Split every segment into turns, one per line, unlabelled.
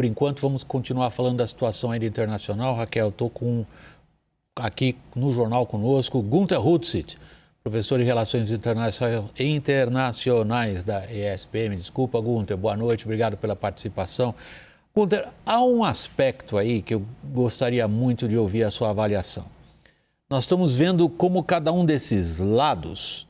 Por enquanto, vamos continuar falando da situação ainda internacional. Raquel, estou aqui no jornal conosco, Gunther Hutzit, professor de Relações Internacionais da ESPM. Desculpa, Gunther, boa noite, obrigado pela participação. Gunther, há um aspecto aí que eu gostaria muito de ouvir a sua avaliação. Nós estamos vendo como cada um desses lados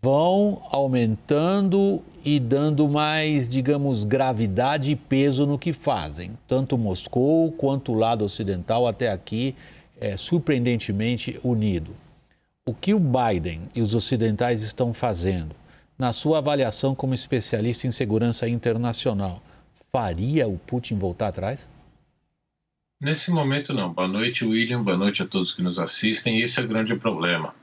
vão aumentando e dando mais, digamos, gravidade e peso no que fazem. Tanto Moscou quanto o lado ocidental até aqui é surpreendentemente unido. O que o Biden e os ocidentais estão fazendo, na sua avaliação como especialista em segurança internacional, faria o Putin voltar atrás?
Nesse momento, não. Boa noite, William. Boa noite a todos que nos assistem. Esse é o grande problema.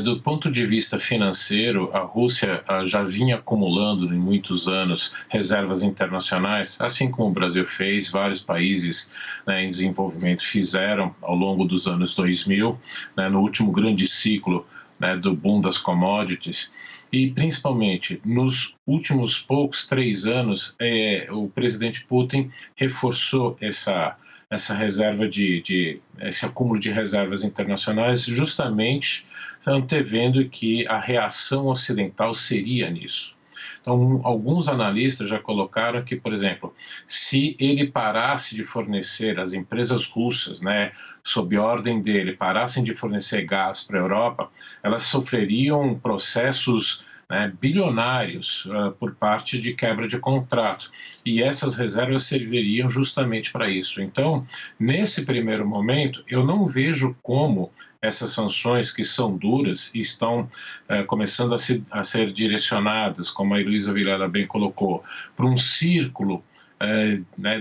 Do ponto de vista financeiro, a Rússia já vinha acumulando em muitos anos reservas internacionais, assim como o Brasil fez, vários países, né, em desenvolvimento fizeram ao longo dos anos 2000, né, no último grande ciclo, né, do boom das commodities. E, principalmente, nos últimos 3 anos, o presidente Putin reforçou essa reserva esse acúmulo de reservas internacionais, justamente antevendo que a reação ocidental seria nisso. Então, alguns analistas já colocaram que, por exemplo, se ele parasse de fornecer, as empresas russas, né, sob ordem dele, parassem de fornecer gás para a Europa, elas sofreriam processos, né, bilionários por parte de quebra de contrato. E essas reservas serviriam justamente para isso. Então, nesse primeiro momento, eu não vejo como essas sanções, que são duras e estão começando a ser direcionadas, como a Heloísa Vilela bem colocou, para um círculo né,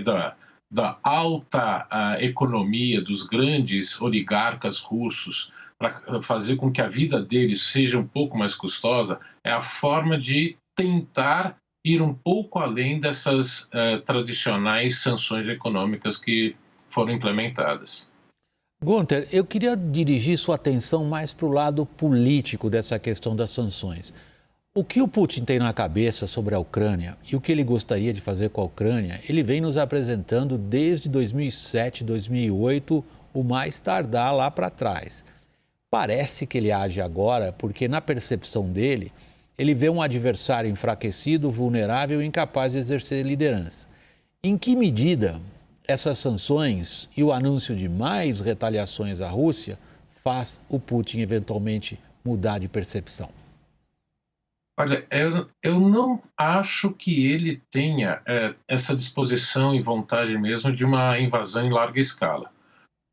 da alta economia dos grandes oligarcas russos, para fazer com que a vida deles seja um pouco mais custosa, é a forma de tentar ir um pouco além dessas tradicionais sanções econômicas que foram implementadas.
Gunther, eu queria dirigir sua atenção mais para o lado político dessa questão das sanções. O que o Putin tem na cabeça sobre a Ucrânia e o que ele gostaria de fazer com a Ucrânia, ele vem nos apresentando desde 2007, 2008, o mais tardar lá para trás. Parece que ele age agora porque, na percepção dele, ele vê um adversário enfraquecido, vulnerável e incapaz de exercer liderança. Em que medida essas sanções e o anúncio de mais retaliações à Rússia faz o Putin eventualmente mudar de percepção?
Olha, eu não acho que ele tenha essa disposição e vontade mesmo de uma invasão em larga escala.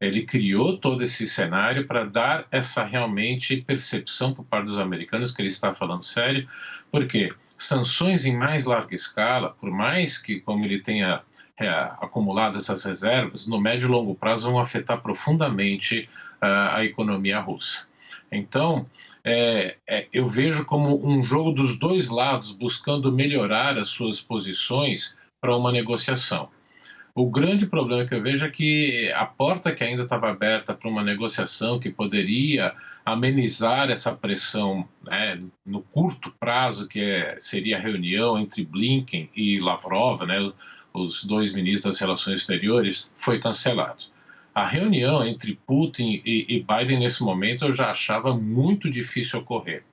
Ele criou todo esse cenário para dar essa realmente percepção por parte dos americanos que ele está falando sério, porque sanções em mais larga escala, por mais que, como ele tenha acumulado essas reservas, no médio e longo prazo vão afetar profundamente a economia russa. Então, eu vejo como um jogo dos dois lados buscando melhorar as suas posições para uma negociação. O grande problema que eu vejo é que a porta que ainda estava aberta para uma negociação que poderia amenizar essa pressão, né, no curto prazo, seria a reunião entre Blinken e Lavrov, né, os dois ministros das Relações Exteriores, foi cancelado. A reunião entre Putin e Biden, nesse momento, eu já achava muito difícil ocorrer.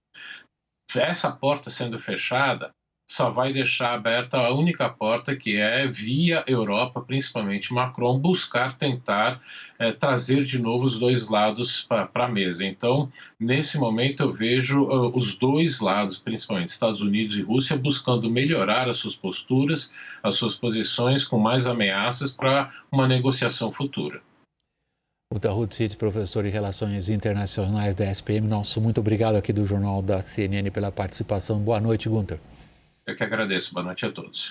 Essa porta sendo fechada só vai deixar aberta a única porta, que é via Europa, principalmente Macron, buscar tentar trazer de novo os dois lados para a mesa. Então, nesse momento, eu vejo os dois lados, principalmente Estados Unidos e Rússia, buscando melhorar as suas posturas, as suas posições, com mais ameaças para uma negociação futura.
Gunther Hutzit, professor de Relações Internacionais da SPM. Nosso muito obrigado aqui do Jornal da CNN pela participação. Boa noite, Gunther.
Eu que agradeço. Boa noite a todos.